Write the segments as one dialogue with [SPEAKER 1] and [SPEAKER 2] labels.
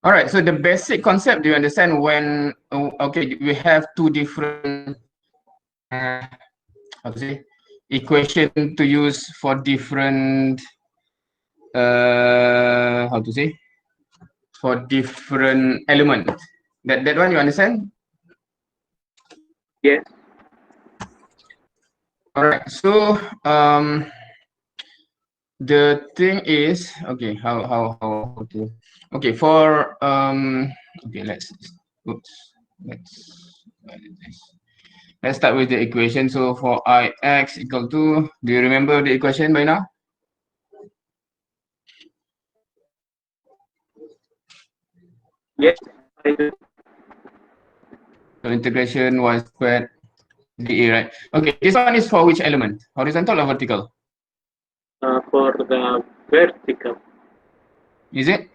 [SPEAKER 1] All right, so the basic concept, do you understand when, okay, we have two different, how to say, equation to use for different, how to say, for different element. That one you understand?
[SPEAKER 2] Yes.
[SPEAKER 1] All right, so the thing is, okay, how to, okay, for okay, oops, let's let's start with the equation. So for Ix equal to, do you remember the equation by now?
[SPEAKER 2] Yes, I do.
[SPEAKER 1] So integration y squared dA, right? Okay, this one is for which element? Horizontal or vertical?
[SPEAKER 2] For the vertical,
[SPEAKER 1] Is it?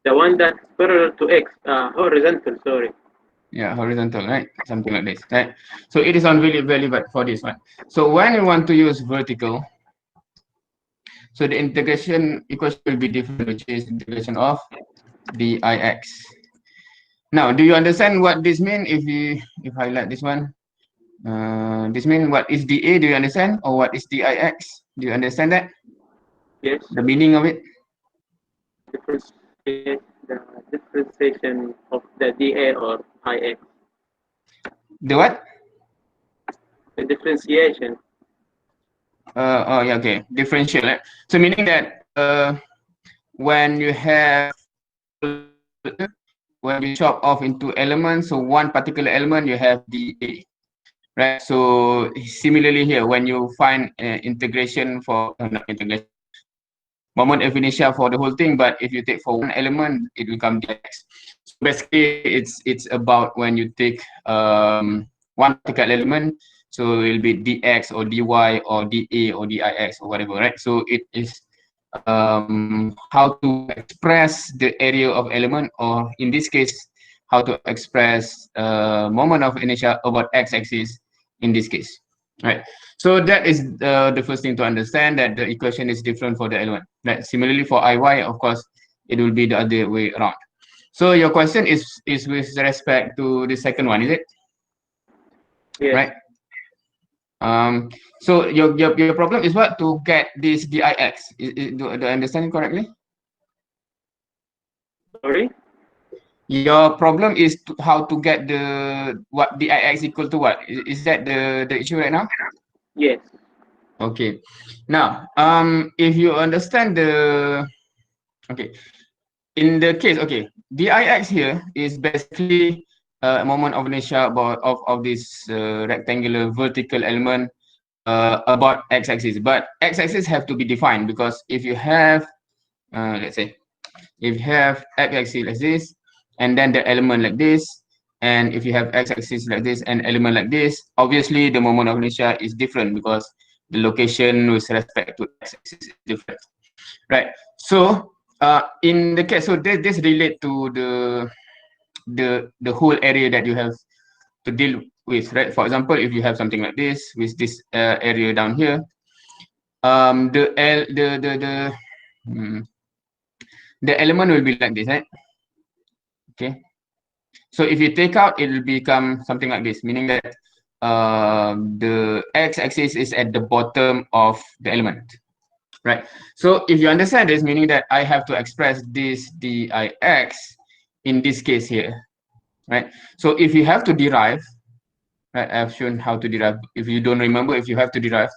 [SPEAKER 2] the one that's parallel to x, horizontal. Sorry.
[SPEAKER 1] Yeah, horizontal, right? Something like this, right? So it is only relevant for this one. So when you want to use vertical, so the integration equation will be different, which is integration of dix. Now, do you understand what this means if I highlight this one? This means what is dA? Do you understand? Or what is dix? Do you understand that?
[SPEAKER 2] Yes.
[SPEAKER 1] The meaning of it?
[SPEAKER 2] Differentiate the differentiation of the dA or ix.
[SPEAKER 1] The what?
[SPEAKER 2] The differentiation.
[SPEAKER 1] Oh yeah, okay. Differential, right? So meaning that when you have, when you chop off into elements, so one particular element you have dA, right? So similarly here, when you find integration for not integration, moment of inertia for the whole thing, but if you take for one element, it becomes dx. So basically, it's about when you take one particular element, so it will be dx or dy or dA or dix or whatever, right? So it is how to express the area of element, or in this case, how to express moment of inertia about x-axis in this case, right? So that is the first thing to understand, that the equation is different for the element. Right? Similarly for Iy, of course, it will be the other way around. So your question is with respect to the second one, is it?
[SPEAKER 2] Yes.
[SPEAKER 1] Right. So your problem is what, to get this dix? Do I understand it correctly?
[SPEAKER 2] Sorry.
[SPEAKER 1] Your problem is how to get the what dix equal to what? Is that the issue right now?
[SPEAKER 2] Yes.
[SPEAKER 1] Okay. Now, if you understand the, okay, in the case, okay, dix here is basically a moment of inertia of this rectangular vertical element about x-axis. But x-axis have to be defined, because if you have, let's say, if you have x-axis like this, and then the element like this, and if you have x-axis like this and element like this, obviously the moment of inertia is different, because the location with respect to x-axis is different, right? So in the case, so this relate to the whole area that you have to deal with, right? For example, if you have something like this with this area down here, the L the element will be like this, right? Okay. So if you take out, it will become something like this, meaning that the x-axis is at the bottom of the element, right? So if you understand this, meaning that I have to express this dix in this case here, right? So if you have to derive, right, I've shown how to derive. If you don't remember, if you have to derive,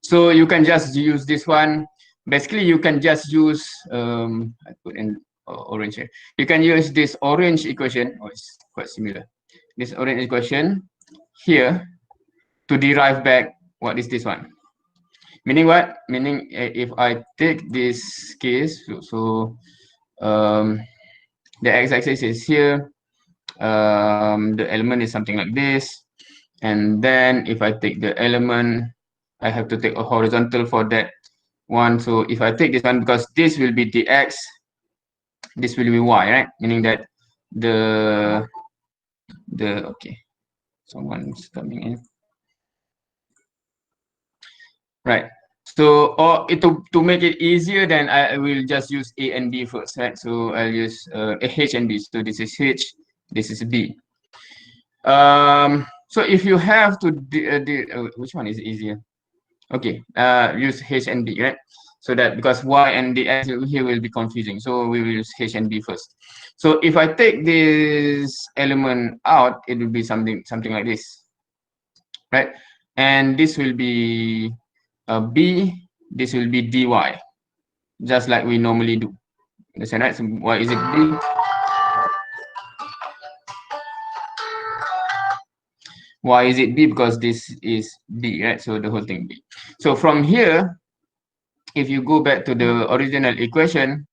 [SPEAKER 1] so you can just use this one. Basically, you can just use, I put in orange here. You can use this orange equation, oh, it's quite similar. This orange equation here to derive back what is this one. Meaning what? Meaning if I take this case, so the x-axis is here, the element is something like this, and then if I take the element, I have to take a horizontal for that one. So if I take this one, because this will be dx, this will be y, right? Meaning that the okay, someone's coming in, right? So, or to make it easier, then I will just use A and B first, right? So I'll use H and B. So this is H, this is B. So if you have to, which one is easier? Okay, use H and B, right? So that because Y and the X here will be confusing. So we will use H and B first. So if I take this element out, it will be something like this, right? And this will be B, this will be dy, just like we normally do. Understand, right? So why is it B? Why is it B? Because this is B, right? So the whole thing B. So from here, if you go back to the original equation,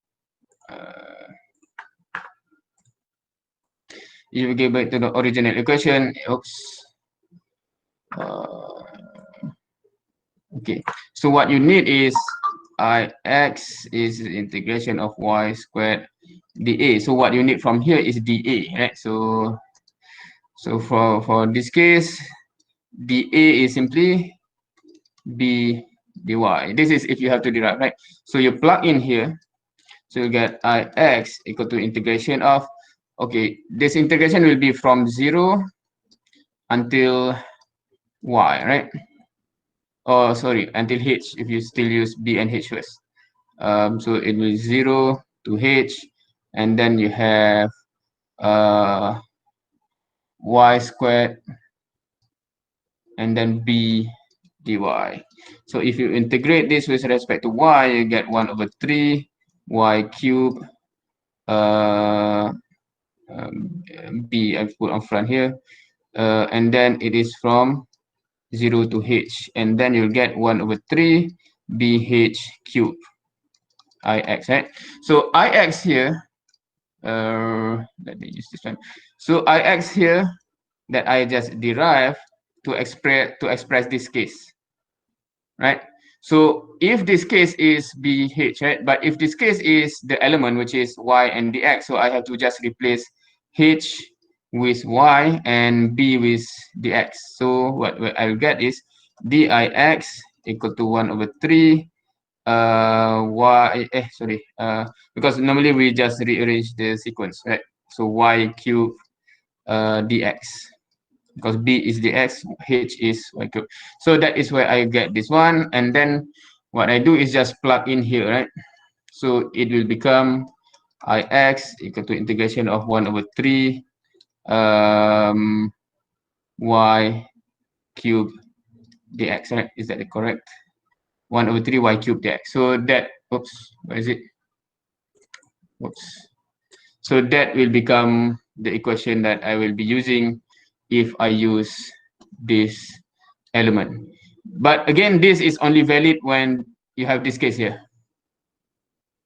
[SPEAKER 1] if you go back to the original equation, oops. Okay, so what you need is Ix is the integration of y squared dA. So what you need from here is dA, right? So for this case, dA is simply b dy. This is if you have to derive, right? So you plug in here, so you get Ix equal to integration of, okay, this integration will be from 0 until y, right? Oh, sorry, until h if you still use b and h first. So it will 0 to h, and then you have y squared, and then b dy. So if you integrate this with respect to y, you get 1 over 3 y cube b, I've put on front here, and then it is from 0 to h, and then you'll get 1 over 3 bh cube ix, right? So ix here, let me use this one. So ix here that I just derived to express this case, right? So if this case is bh, right? But if this case is the element which is y and dx, so I have to just replace h with y and b with dx. So what I'll get is dix equal to 1 over 3 because normally we just rearrange the sequence, right? So y cube dx, because b is dx, h is y cube. So that is where I get this one, and then what I do is just plug in here, right? So it will become ix equal to integration of 1 over 3 y cube dx, right? Is that correct? 1 over 3 y cube dx. So that, oops, where is it? Oops. So that will become the equation that I will be using if I use this element. But again, this is only valid when you have this case here,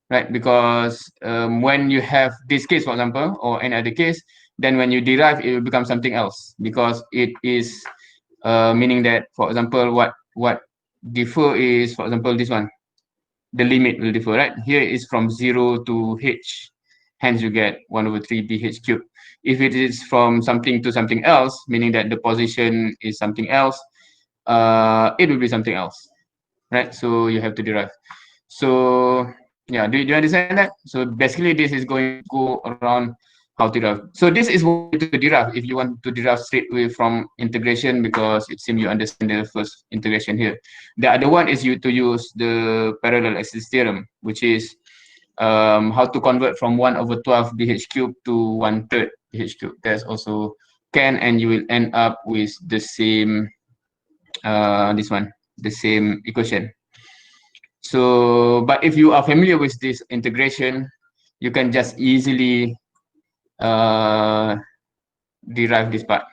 [SPEAKER 1] right? Because when you have this case, for example, or any other case, then when you derive, it will become something else, because it is meaning that, for example, what differ is, for example, this one, the limit will differ, right? Here is from 0 to h, hence you get 1 over 3 bh cubed. If it is from something to something else, meaning that the position is something else, it will be something else, right? So you have to derive. So yeah, do you understand that? So basically this is going to go around how to derive. So this is what to derive if you want to derive straight away from integration, because it seems you understand the first integration here. The other one is you to use the parallel axis theorem, which is how to convert from 1 over 12 bh cube to 1/3 bh cube. That's also can, and you will end up with the same this one, the same equation. So, but if you are familiar with this integration, you can just easily derive this part.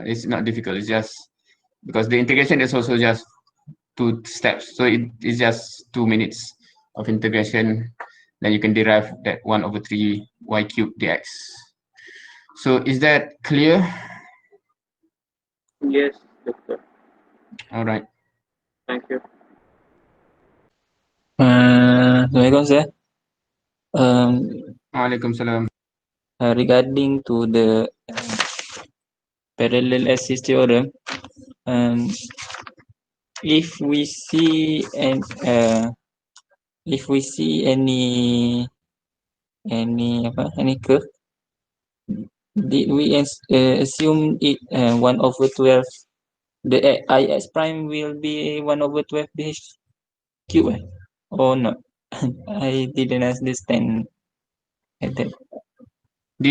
[SPEAKER 1] It's not difficult. It's just because the integration is also just 2 steps. So it is just 2 minutes of integration. Then you can derive that 1 over 3 y cube dx. So is that clear?
[SPEAKER 2] Yes, doctor.
[SPEAKER 1] All right.
[SPEAKER 2] Thank you.
[SPEAKER 3] Assalamualaikum, sir.
[SPEAKER 1] Waalaikumsalam.
[SPEAKER 3] Regarding to the parallel axis theorem, if we see and if we see any curve, did we assume it 1/12, the ix prime will be 1/12 bh cube or not? I didn't understand that.
[SPEAKER 1] Do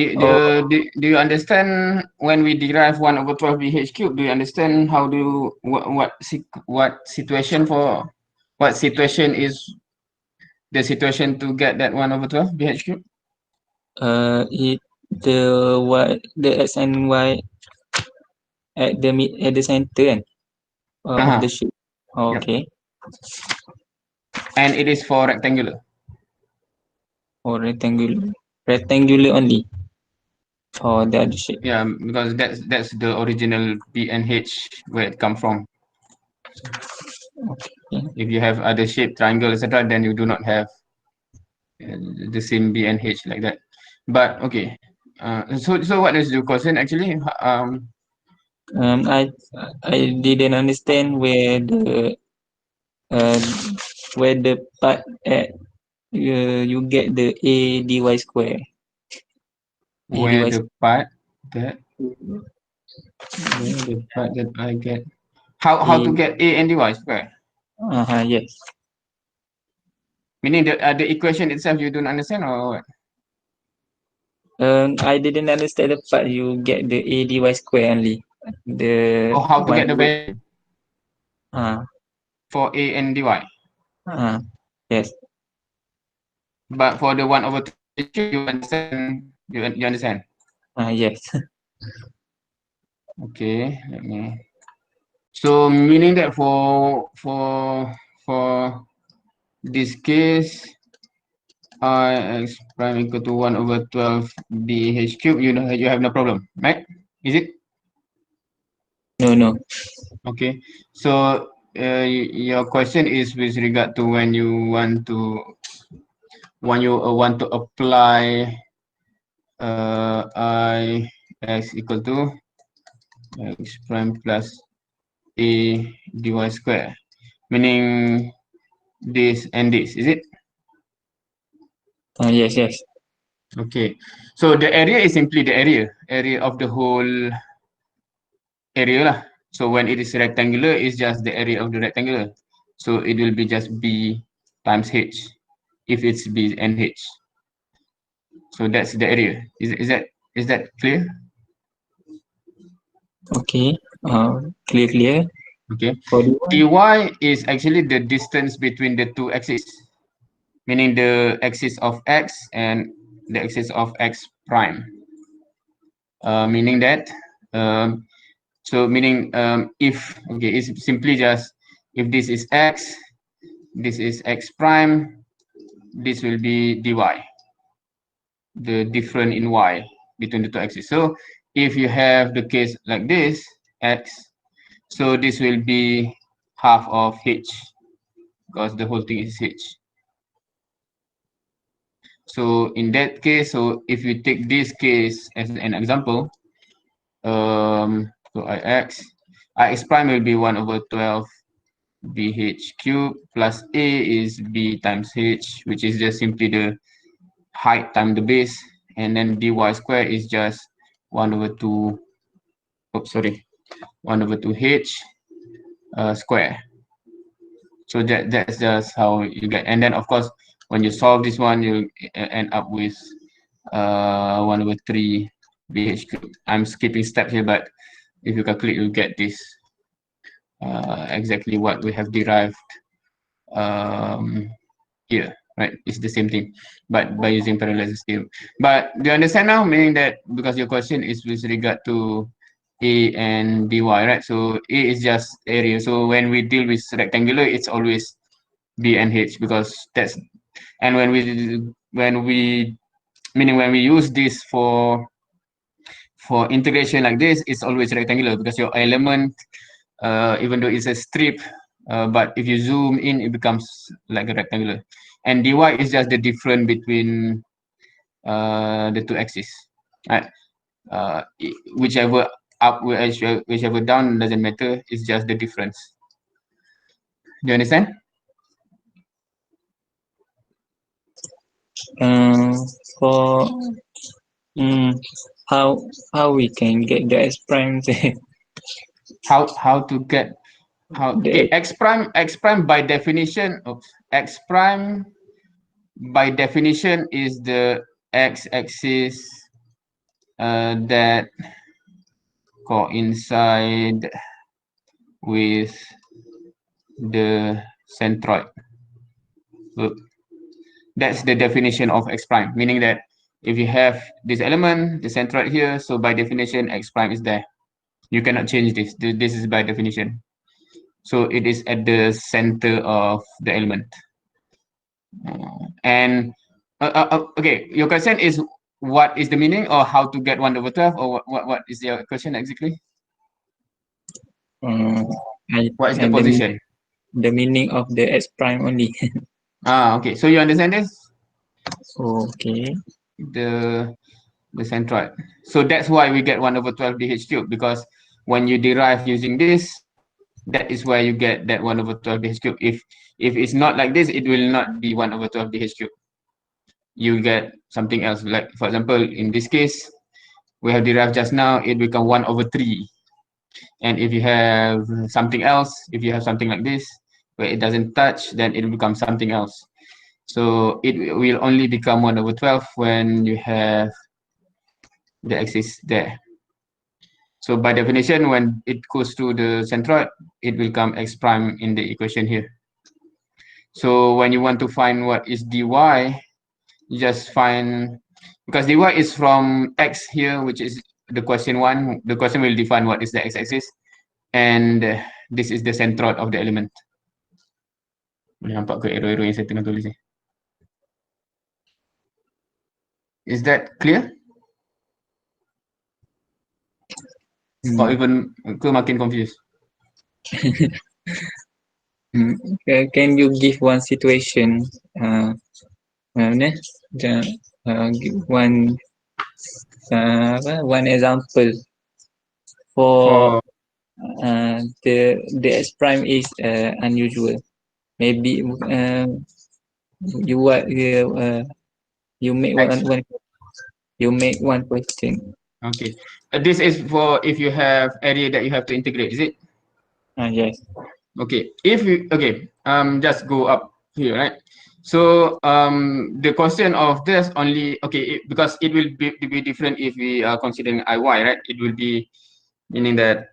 [SPEAKER 1] you understand when we derive 1/12 BH cube? Do you understand how do you, what situation is the situation to get that 1/12 BH cube?
[SPEAKER 3] It the x and y at the center of the shape.
[SPEAKER 1] Yep.
[SPEAKER 3] Okay.
[SPEAKER 1] And it is for rectangular.
[SPEAKER 3] Or rectangular only for the other shape.
[SPEAKER 1] Yeah, because that's the original B and H where it come from.
[SPEAKER 3] Okay.
[SPEAKER 1] If you have other shape, triangle, etc., then you do not have the same B and H like that. But okay, so what is your question actually?
[SPEAKER 3] I didn't understand uh, where the part at you get the a dy square.
[SPEAKER 1] Where the part that I get how to get a and dy square?
[SPEAKER 3] Yes.
[SPEAKER 1] Meaning the equation itself you don't understand or what?
[SPEAKER 3] I didn't understand the part you get the a dy square only. The
[SPEAKER 1] Or how to
[SPEAKER 3] one
[SPEAKER 1] get the value for a and dy?
[SPEAKER 3] Yes.
[SPEAKER 1] But for the 1/2 you understand? You understand?
[SPEAKER 3] Yes.
[SPEAKER 1] Okay, let me. So meaning that for this case, x prime equal to 1/12 bh cube, you know you have no problem, right? Is it?
[SPEAKER 3] No.
[SPEAKER 1] Okay. So your question is with regard to when you want to apply I x equal to x prime plus a dy square, meaning this and this, is it?
[SPEAKER 3] Yes.
[SPEAKER 1] Okay. So the area is simply the area of the whole area lah. So when it is rectangular, it's just the area of the rectangular. So it will be just b times h if it's b and h. So that's the area. Is that clear?
[SPEAKER 3] Okay. Clear.
[SPEAKER 1] Okay.
[SPEAKER 3] For
[SPEAKER 1] dy is actually the distance between the two axes, meaning the axis of x and the axis of x prime. Meaning that if it's simply just if this is x, this is x prime, this will be dy, the difference in y between the two axes. So if you have the case like this, x, so this will be half of h, because the whole thing is h. So in that case, so if you take this case as an example, so ix prime will be 1/12 bh cube plus a is b times h, which is just simply the height times the base, and then dy square is just 1/2 h square. So that's just how you get. And then of course when you solve this one, you end up with 1/3 bh cube. I'm skipping step here, but if you calculate, you'll get this exactly what we have derived here, right? It's the same thing, but by using parallelism theorem. But do you understand now? Meaning that because your question is with regard to a and dy, right? So a is just area. So when we deal with rectangular, it's always b and h, because that's, and when we use this for integration like this, it's always rectangular, because your element, even though it's a strip, but if you zoom in, it becomes like a rectangular. And dy is just the difference between the two axes, right? Whichever up, whichever down, doesn't matter. It's just the difference. Do you understand?
[SPEAKER 3] For how we can get the S prime
[SPEAKER 1] How to get okay, x prime by definition, x prime by definition is the x-axis that coincide with the centroid. So that's the definition of x prime, meaning that if you have this element, the centroid here, so by definition x prime is there. You cannot change this. This is by definition. So it is at the center of the element. And okay, your question is what is the meaning, or how to get 1/12, or what is your question exactly? What is the position?
[SPEAKER 3] The meaning of the S prime only.
[SPEAKER 1] Okay, so you understand this?
[SPEAKER 3] Okay.
[SPEAKER 1] The centroid. So that's why we get 1/12 dh cube, because when you derive using this, that is where you get that 1/12 dh cube. If it's not like this, it will not be 1/12 dh cube. You get something else. Like for example, in this case, we have derived just now, it become 1/3. And if you have something else, if you have something like this, where it doesn't touch, then it will become something else. So it will only become 1/12 when you have the axis there. So by definition, when it goes to the centroid, it will come x prime in the equation here. So when you want to find what is dy, you just find, because dy is from x here, which is the question one. The question will define what is the x-axis, and this is the centroid of the element. Boleh nampak ke error yang saya tengah tulis ni? Is that clear? Or even ke makin confused?
[SPEAKER 3] Can you give one situation? Give one one example for the S prime is unusual. Maybe you make one question.
[SPEAKER 1] Okay. This is for if you have area that you have to integrate, is it?
[SPEAKER 3] Yes.
[SPEAKER 1] Okay. If you just go up here, right? So the question of this only because it will be different if we are considering IY, right? It will be meaning that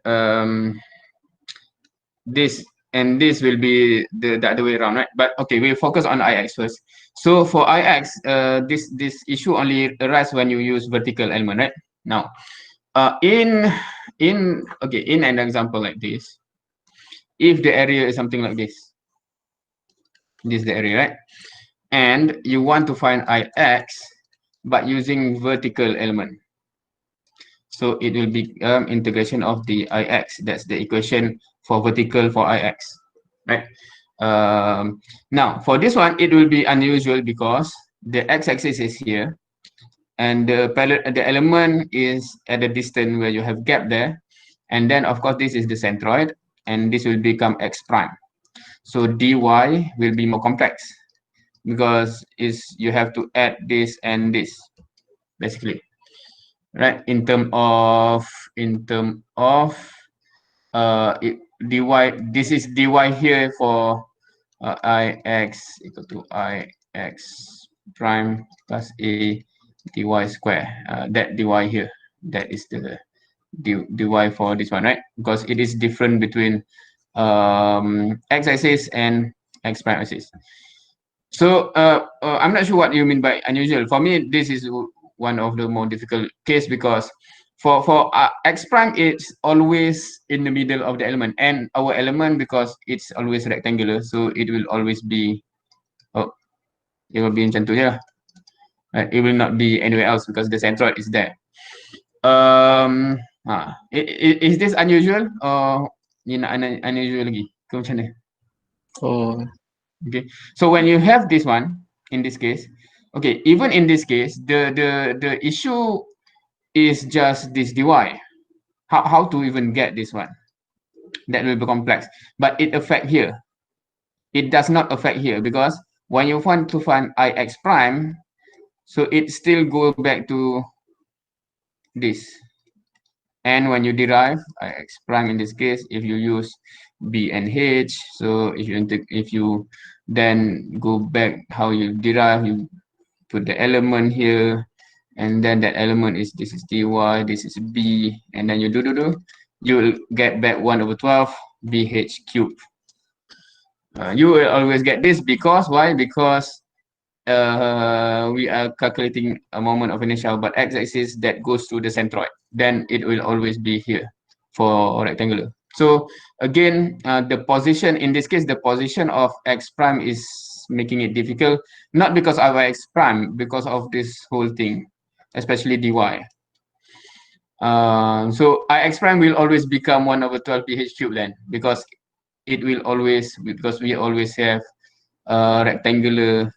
[SPEAKER 1] this and this will be the other way around, right? But okay, we'll focus on IX first. So for IX, this issue only arises when you use vertical element, right? Now, in an example like this, if the area is something like this is the area, right? And you want to find IX but using vertical element. So it will be integration of the IX. That's the equation for vertical for IX, right? Now, for this one, it will be unusual because the x-axis is here, and the element is at a distance where you have gap there, and then of course this is the centroid, and this will become x prime. So dy will be more complex because you have to add this and this, basically, right? In term of dy, this is dy here for ix equal to ix prime plus a dy square. That dy here, that is the dy for this one, right? Because it is different between x-axis and x prime axis. So I'm not sure what you mean by unusual. For me, this is one of the more difficult case because for x prime, it's always in the middle of the element, and our element, because it's always rectangular, so it will always be it will be macam tu je lah. Right? It will not be anywhere else because the centroid is there. Is this unusual or unusual lagi? Ke macam mana?
[SPEAKER 3] Oh.
[SPEAKER 1] Okay. So when you have this one, in this case, okay, even in this case, the issue is just this dy. How to even get this one? That will be complex, but it affect here. it does not affect here, because when you want to find Ix prime, so it still go back to this. And when you derive Ix prime in this case, if you use B and H, so if you then go back how you derive, you put the element here, and then that element is, this is dy, this is b, and then you do, you will get back 1/12 bh cubed. You will always get this because why? Because we are calculating a moment of inertia, but x-axis that goes to the centroid, then it will always be here for rectangular. So again, the position in this case, the position of x prime is making it difficult, not because of x prime, because of this whole thing, especially dy. So Ix prime will always become 1/12 pH cube then, because it will always, because we always have a rectangular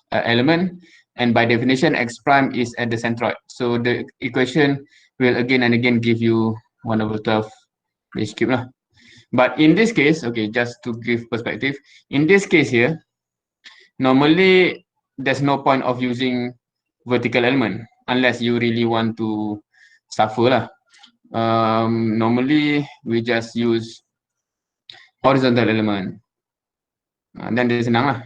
[SPEAKER 1] element, and by definition x prime is at the centroid. So the equation will again and again give you 1/12 pH cube lah. But in this case, okay, just to give perspective, in this case here, normally there's no point of using vertical element unless you really want to suffer lah. Normally we just use horizontal element. Then dia senang lah.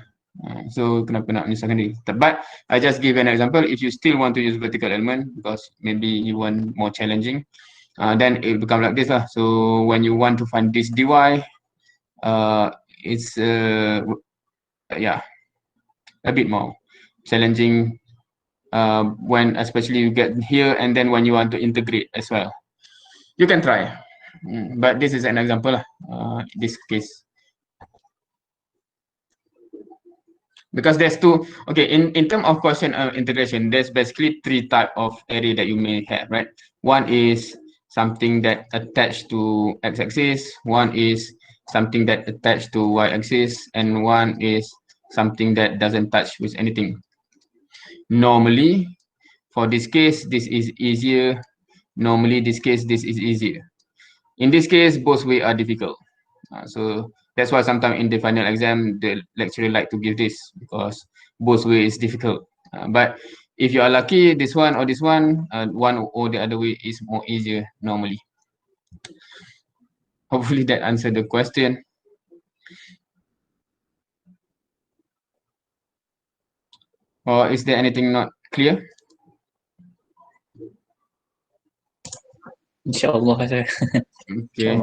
[SPEAKER 1] So kenapa nak menyusahkan diri? But I just give an example. If you still want to use vertical element because maybe you want more challenging, then it become like this lah. So when you want to find this dy, it's yeah, a bit more challenging when especially you get here, and then when you want to integrate as well. You can try, but this is an example lah. This case. Because there's two, okay, in terms of question integration, there's basically three type of area that you may have, right? One is something that attached to x-axis, one is something that attached to y-axis, and one is something that doesn't touch with anything. Normally, for this case, this is easier. Normally, this case, this is easier. In this case, both ways are difficult. So that's why sometimes in the final exam, the lecturer like to give this, because both ways is difficult. But if you are lucky, this one or this one, one or the other way is more easier normally. Hopefully that answered the question. Or is there anything not clear?
[SPEAKER 3] InsyaAllah.
[SPEAKER 1] Okay.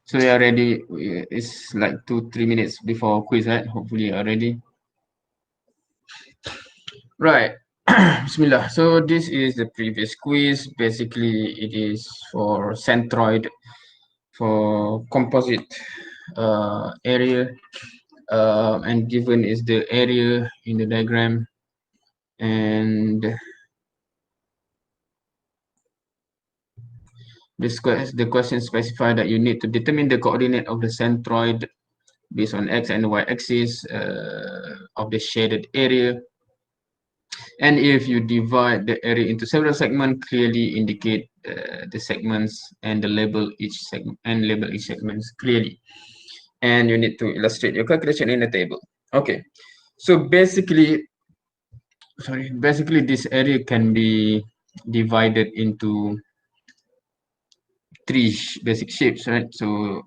[SPEAKER 1] So you are ready. It's like 2-3 minutes before quiz, right? Hopefully you are ready. Right. Bismillah. So this is the previous quiz. Basically, it is for centroid, for composite area, and given is the area in the diagram, and the question specify that you need to determine the coordinate of the centroid based on x and y axis of the shaded area. And if you divide the area into several segments, clearly indicate the segments and label each segments clearly. And you need to illustrate your calculation in the table. Okay, so basically this area can be divided into three basic shapes, right? So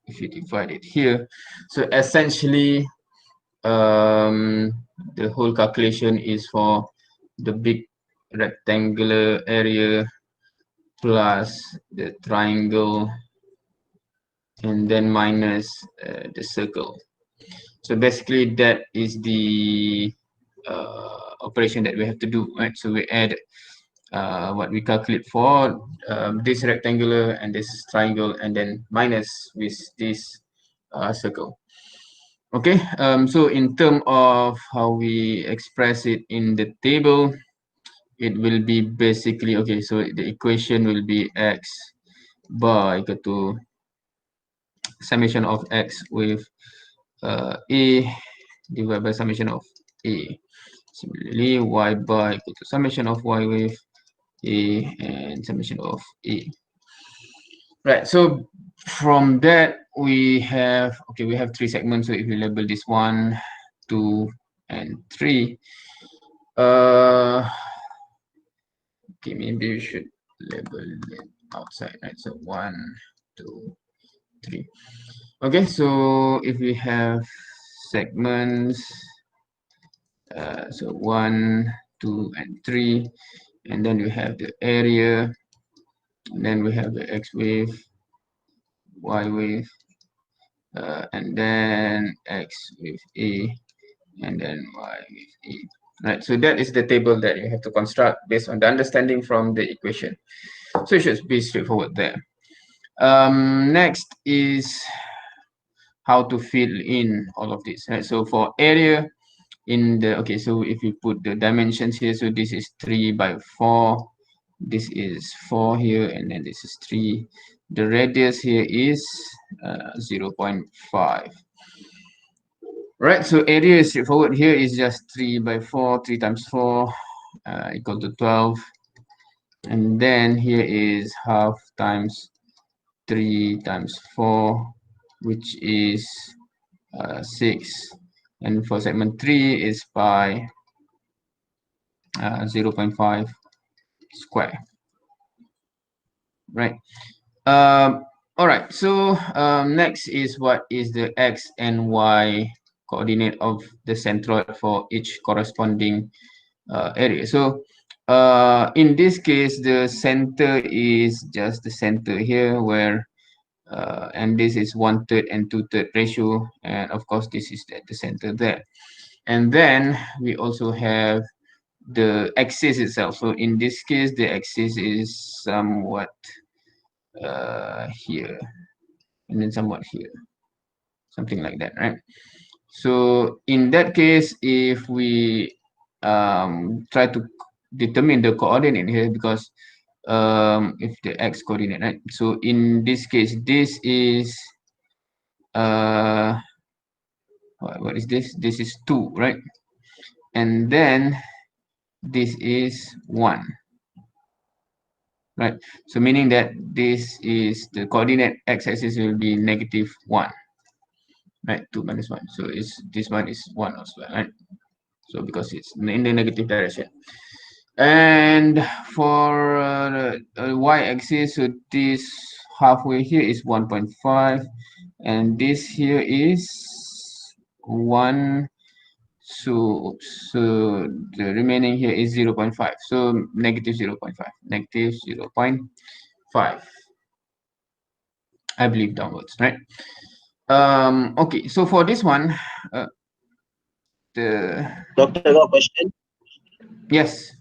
[SPEAKER 1] if you divide it here, so essentially the whole calculation is for the big rectangular area plus the triangle, and then minus the circle. So basically that is the operation that we have to do, right? So we add what we calculate for this rectangular and this triangle, and then minus with this circle. Okay, so in terms of how we express it in the table, it will be basically, okay, so the equation will be x bar equal to summation of x with a divided by summation of a. Similarly, y bar equal to summation of y with a and summation of a. Right, so from that we have, okay, we have 3 segments. So if we label this 1, 2, and 3, okay, maybe we should label it outside, right? So 1, 2, 3. Okay, so if we have segments, so 1, 2, and 3, and then we have the area, and then we have the X wave, Y wave, and then X with A, and then Y with A. Right, so that is the table that you have to construct based on the understanding from the equation. So it should be straightforward there. Next is how to fill in all of this. Right, so for area in the, okay, so if you put the dimensions here, so this is 3 by 4, this is 4 here, and then this is 3. The radius here is 0.5. Right, so area is straightforward. Here is just 3 by 4, 3 times 4 equal to 12. And then here is half times 3 times 4, which is 6. And for segment 3 is by 0.5 square. Right. All right, so next is what is the X and Y coordinate of the centroid for each corresponding area. So in this case, the center is just the center here, where and this is 1/3 and 2/3 ratio, and of course this is at the center there. And then we also have the axis itself. So in this case, the axis is somewhat here, and then somewhat here, something like that, right? So in that case, if we try to determine the coordinate here, because if the x coordinate, right? So in this case, this is what is this? This is 2, right? And then this is 1, right? So meaning that this is the coordinate x-axis will be -1, right? 2 minus 1. So it's this one is 1 as well, right? So because it's in the negative direction. And for y-axis, so this halfway here is 1.5, and this here is 1. So the remaining here is 0.5. So -0.5, -0.5. I believe downwards, right? Okay, so for this one,
[SPEAKER 4] Doctor, I got a question.
[SPEAKER 1] yes.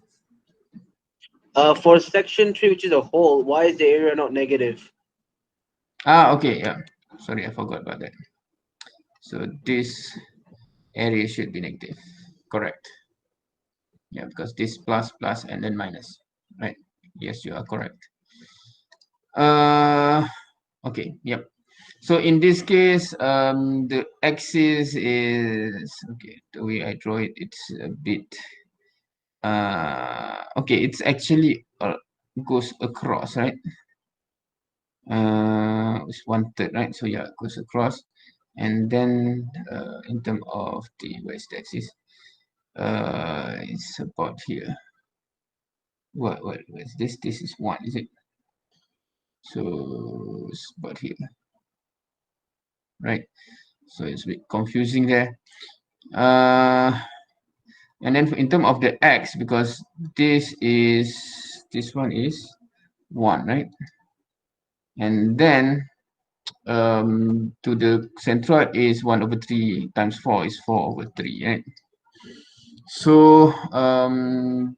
[SPEAKER 4] For section 3, which is a whole, why is the area not negative?
[SPEAKER 1] Okay, yeah. Sorry, I forgot about that. So this area should be negative, correct? Yeah, because this plus and then minus, right? Yes, you are correct. Okay, yep. So in this case, the axis is, okay, the way I draw it, it's a bit okay, it's actually goes across, right? It's 1/3, right? So yeah, it goes across, and then in terms of the where's the axis, it's about here. What is this? This is 1, is it? So it's about here, right? So it's a bit confusing there. And then in terms of the x, because this one is 1, right? And then to the centroid is 1/3 times 4 is 4/3, right? So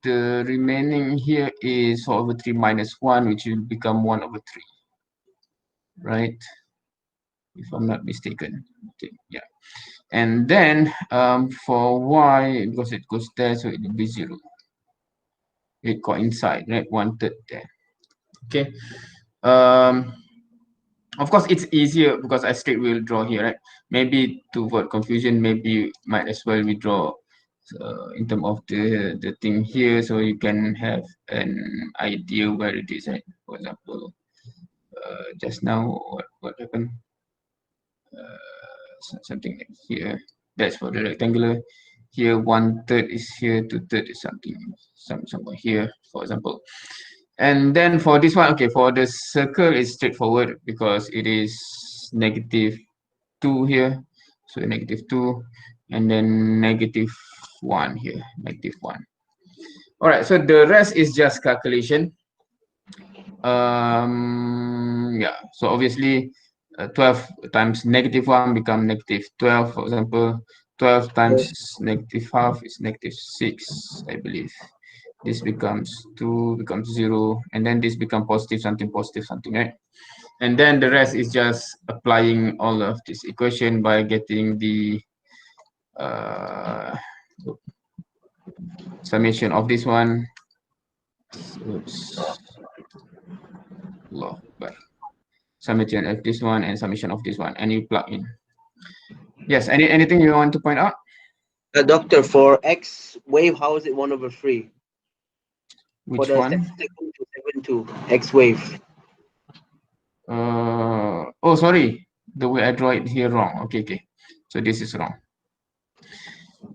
[SPEAKER 1] the remaining here is 4/3 minus 1, which will become 1/3, right? If I'm not mistaken. Okay, yeah. And then for y, because it goes there, so it will be 0. It coincide, right? 1/3 there. Okay. Of course, it's easier because I straight will draw here, right? Maybe to avoid confusion, maybe might as well we draw in terms of the thing here, so you can have an idea where it is, right? For example, just now, what happened? something like here. That's for the rectangular. Here 1/3 is here, 2/3 is somewhere here, for example. And then for this one, okay, for the circle it's straightforward because it is -2 here, so -2, and then -1 here, -1. All right, so the rest is just calculation. Yeah, so obviously 12 times -1 become -12, for example. 12 times -half is -6, I believe. This becomes 2, becomes 0, and then this become positive something, right? And then the rest is just applying all of this equation by getting the summation of this one. Oops. Summation of this one and summation of this one, and you plug in. Yes, anything you want to point out?
[SPEAKER 4] Doctor, for X wave, how is it 1/3?
[SPEAKER 1] Which
[SPEAKER 4] for the
[SPEAKER 1] one?
[SPEAKER 4] statistical to 7-2 X wave.
[SPEAKER 1] Oh, sorry, the way I draw it here wrong. Okay, so this is wrong.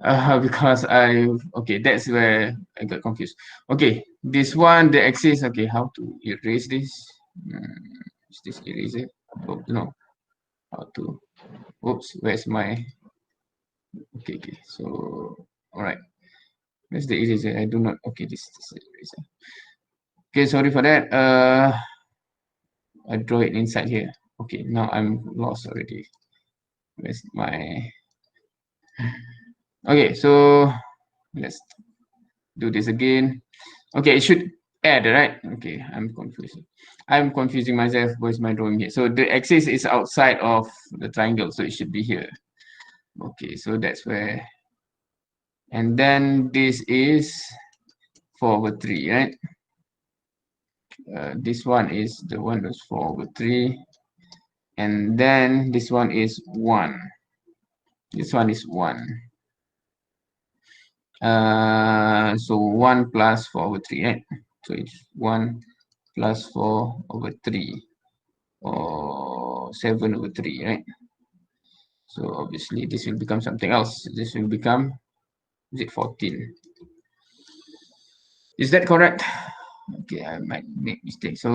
[SPEAKER 1] Because okay, that's where I got confused. Okay, this one, the axis. Okay, how to erase this? Is this eraser? Oh, no. How to? Oops, where's my? Okay, so all right. Where's the eraser? I do not. Okay, this is eraser. Okay, sorry for that. I draw it inside here. Okay, now I'm lost already. Where's my? Okay, so let's do this again. Okay, it should add, right? Okay, I'm confusing myself with my drawing here. So the axis is outside of the triangle, so it should be here. Okay, so that's where. And then this is 4/3, right? This one is the one that's 4/3, and then this one is 1. This one is 1. So 1 plus 4/3, right? So it's 1 plus 4/3, or 7/3, right? So obviously this will become something else. This will become, is it 14? Is that correct? Okay, I might make mistake. So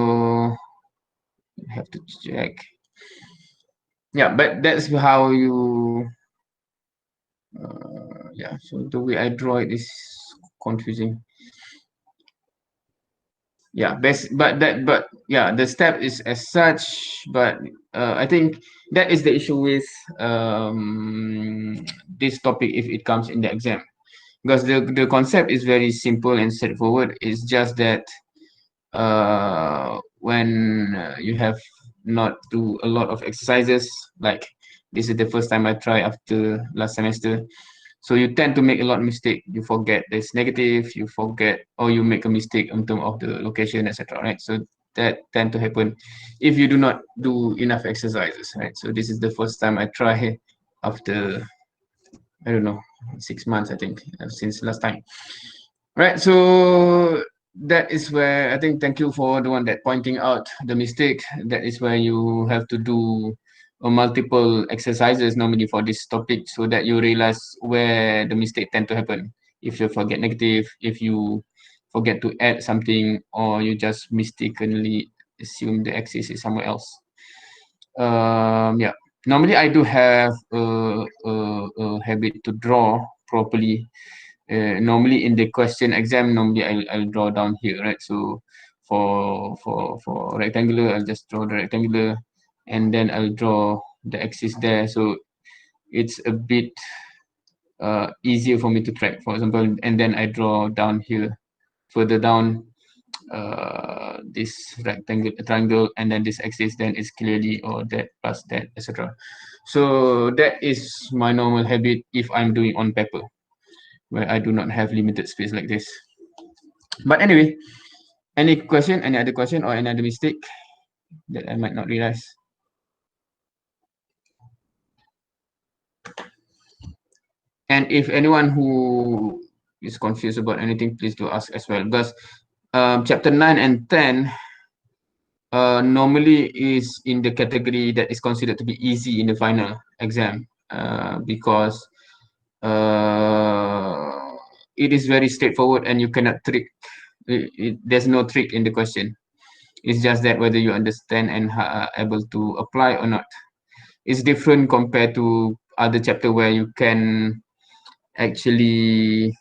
[SPEAKER 1] I have to check. Yeah, but that's how you. Yeah, so the way I draw it is confusing. Yeah, but yeah, the step is as such, but I think that is the issue with this topic if it comes in the exam, because the concept is very simple and straightforward. It's just that when you have not do a lot of exercises, like this is the first time I try after last semester, so you tend to make a lot of mistake. You forget this negative, you forget, or you make a mistake in terms of the location, etc. Right? So that tend to happen if you do not do enough exercises, right? So this is the first time I try after, I don't know, 6 months, I think, since last time. Right, so that is where I think, thank you for the one that pointing out the mistake. That is where you have to do multiple exercises normally for this topic, so that you realize where the mistake tend to happen. If you forget negative, if you forget to add something, or you just mistakenly assume the axis is somewhere else. Yeah, normally I do have a habit to draw properly. Normally in the question exam, normally I'll draw down here, right? So for rectangular, I'll just draw the rectangular, and then I'll draw the axis there. So it's a bit easier for me to track, for example, and then I draw down here, further down, this triangle, and then this axis then is clearly, or that plus that, etc. So that is my normal habit if I'm doing on paper, where I do not have limited space like this. But anyway, any other question, or another mistake that I might not realize? And if anyone who is confused about anything, please do ask as well, because chapter 9 and 10, normally is in the category that is considered to be easy in the final exam, because it is very straightforward and you cannot trick. There's no trick in the question. It's just that whether you understand and are able to apply or not. It's different compared to other chapter where you can actually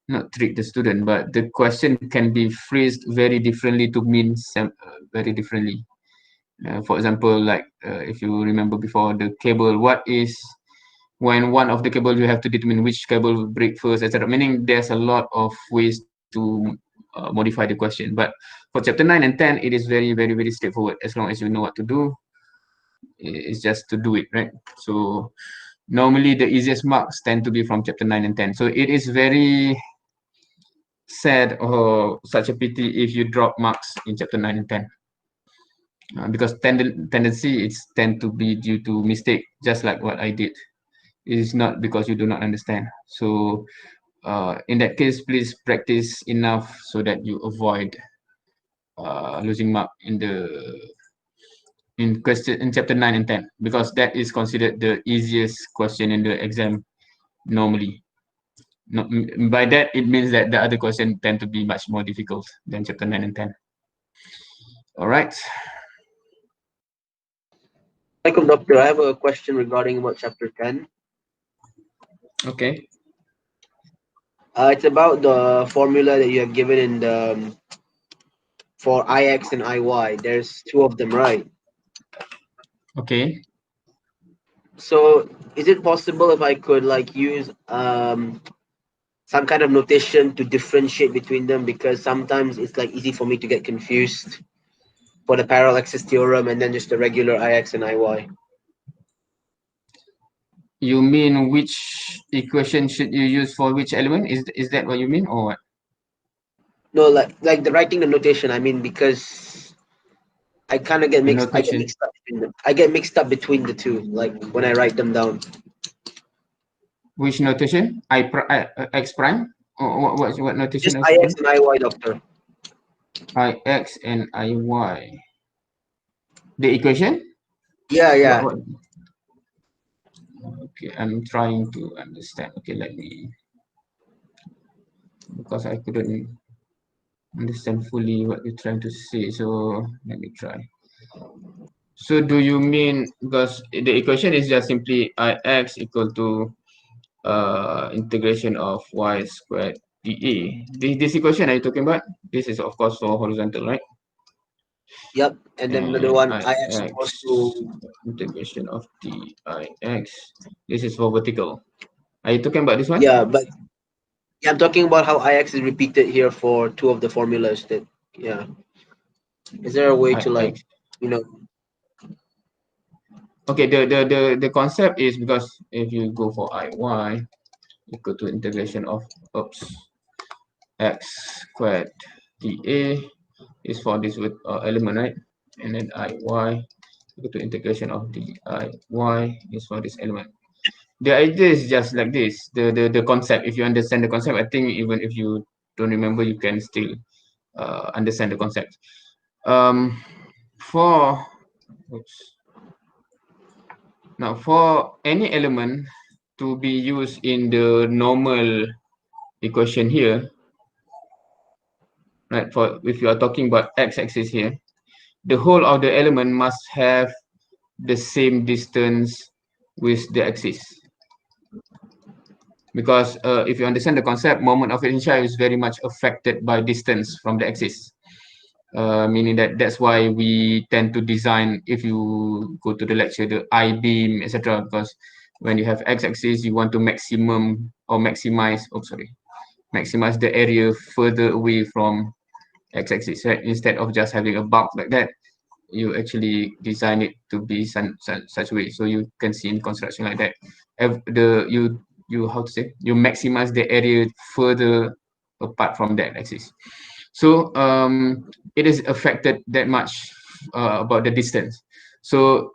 [SPEAKER 1] not trick the student, but the question can be phrased very differently to mean very differently. For example, like if you remember before, the cable, what is when one of the cable you have to determine which cable will break first, etc. Meaning there's a lot of ways to modify the question. But for chapter 9 and 10, it is very, very, very straightforward. As long as you know what to do, it's just to do it, right? So normally the easiest marks tend to be from chapter 9 and 10. So it is very sad or such a pity if you drop marks in chapter 9 and 10. Because tendency it's tend to be due to mistake, just like what I did. It is not because you do not understand. So in that case, please practice enough so that you avoid losing mark in chapter 9 and 10, because that is considered the easiest question in the exam normally. Not, by that it means that the other question tend to be much more difficult than chapter 9 and 10. All right.
[SPEAKER 4] Welcome, Doctor. I have a question regarding about chapter 10.
[SPEAKER 1] Okay.
[SPEAKER 4] It's about the formula that you have given in the for IX and IY. There's two of them, right?
[SPEAKER 1] Okay.
[SPEAKER 4] So is it possible if I could like use some kind of notation to differentiate between them, because sometimes it's like easy for me to get confused for the parallel axis theorem and then just the regular IX and IY.
[SPEAKER 1] You mean which equation should you use for which element? Is that what you mean, or what?
[SPEAKER 4] No, like the writing the notation. I mean, because I kind of get mixed.
[SPEAKER 1] Notation.
[SPEAKER 4] I get mixed up between the two, like when I write them down.
[SPEAKER 1] Which notation? X prime? Or what notation?
[SPEAKER 4] Just IX and IY, Doctor.
[SPEAKER 1] IX and IY. The equation?
[SPEAKER 4] Yeah.
[SPEAKER 1] What? Okay, I'm trying to understand. Okay, let me, because I couldn't understand fully what you're trying to say. So let me try. So do you mean, because the equation is just simply Ix equal to integration of y squared dA. This equation are you talking about? This is of course for horizontal, right?
[SPEAKER 4] Yep. And then another one,
[SPEAKER 1] Ix
[SPEAKER 4] equals to
[SPEAKER 1] integration of dIx. This is for vertical. Are you talking about this one?
[SPEAKER 4] yeah, but yeah, I'm talking about how IX is repeated here for two of the formulas. That yeah. Is there a way to like, you know?
[SPEAKER 1] Okay, the concept is, because if you go for Iy equal to integration of x squared dA is for this with element, right? And then Iy equal to integration of diy is for this element. The idea is just like this. The concept, if you understand the concept, I think even if you don't remember, you can still understand the concept. Now for any element to be used in the normal equation here, right? For if you are talking about x-axis here, the whole of the element must have the same distance with the axis. Because if you understand the concept, moment of inertia is very much affected by distance from the axis. Meaning that's why we tend to design, if you go to the lecture, the I-beam, etc. Because when you have x-axis, you want to maximize the area further away from x-axis, right? Instead of just having a bulk like that, you actually design it to be such a way, so you can see in construction like that. You maximize the area further apart from that axis. So it is affected that much about the distance. So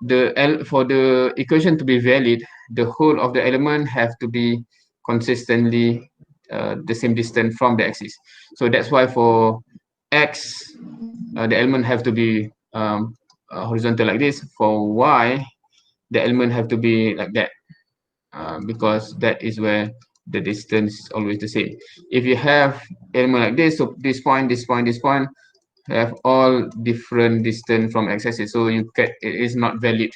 [SPEAKER 1] for the equation to be valid, the whole of the element have to be consistently the same distance from the axis. So that's why for x the element have to be horizontal like this. For y, the element have to be like that, because that is where the distance is always the same. If you have element like this, so this point, this point, this point have all different distance from x-axis, so you get it is not valid,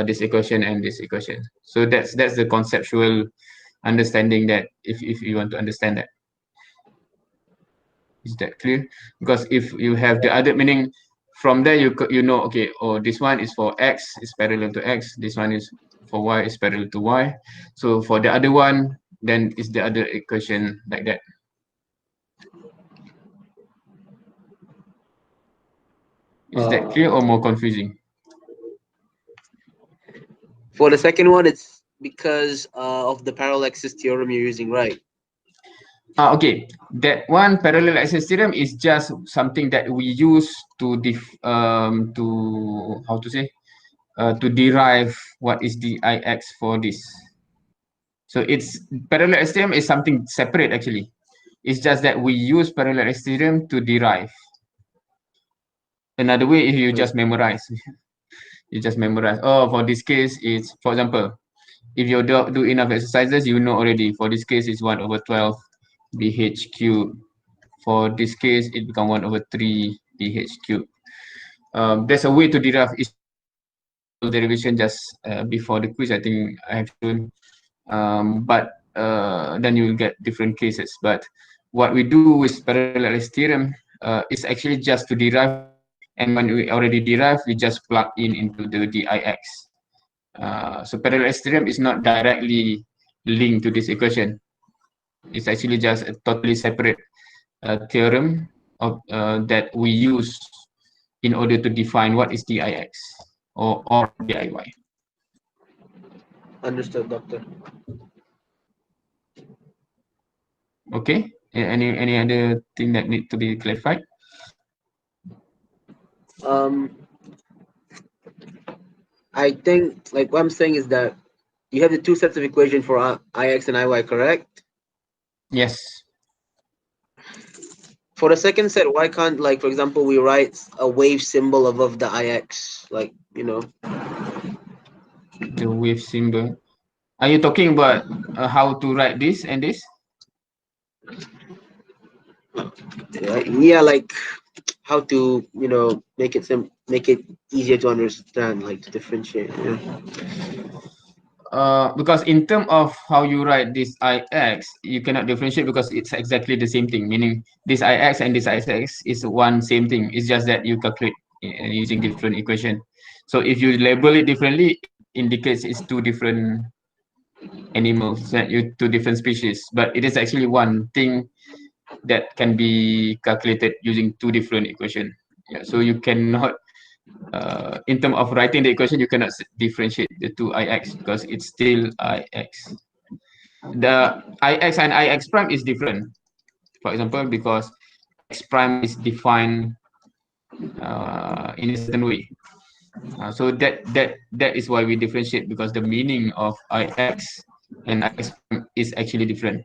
[SPEAKER 1] this equation and this equation. So that's the conceptual understanding, that if you want to understand that. Is that clear? Because if you have the other meaning, from there you know, okay, oh, this one is for x is parallel to x, this one is for y is parallel to y, so for the other one then is the other equation, like that. Is that clear or more confusing?
[SPEAKER 4] For the second one, it's because of the parallel axis theorem you're using, right?
[SPEAKER 1] Okay, that one parallel axis theorem is just something that we use to how to say, to derive what is the ix for this. So it's parallel axis theorem is something separate actually. It's just that we use parallel axis theorem to derive. Another way, if you just memorize, you just memorize. Oh, for this case, it's, for example, if you do enough exercises, you know already. For this case, it's 1/12 BH cubed. For this case, it become 1/3 BH cubed. There's a way to derive each derivation just before the quiz. I think I have shown. But then you will get different cases. But what we do with parallel axis theorem is actually just to derive, and when we already derive, we just plug in into the dix. So parallel axis theorem is not directly linked to this equation. It's actually just a totally separate theorem of that we use in order to define what is dix or diy.
[SPEAKER 4] Understood, doctor.
[SPEAKER 1] Okay. Any other thing that need to be clarified?
[SPEAKER 4] I think, like, what I'm saying is that you have the two sets of equation for ix and iy, correct?
[SPEAKER 1] Yes.
[SPEAKER 4] For the second set, why can't, like, for example, we write a wave symbol above the ix, like, you know?
[SPEAKER 1] The wave symbol. Are you talking about how to write this and this?
[SPEAKER 4] Yeah, like how to, you know, make it easier to understand, like to differentiate. Yeah.
[SPEAKER 1] Because in terms of how you write this ix, you cannot differentiate because it's exactly the same thing. Meaning this ix and this ix is one same thing. It's just that you calculate using different equation. So if you label it differently, it indicates it's two different animals, two different species. But it is actually one thing that can be calculated using two different equation. Yeah, so you cannot, in terms of writing the equation, you cannot differentiate the two ix because it's still ix. The ix and ix prime is different. For example, because x prime is defined in a certain way. So that is why we differentiate, because the meaning of ix and ix prime is actually different.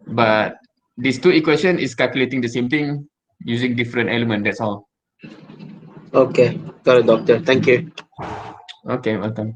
[SPEAKER 1] But these two equation is calculating the same thing using different element. That's all.
[SPEAKER 4] Okay, got it, doctor. Thank you.
[SPEAKER 1] Okay, welcome.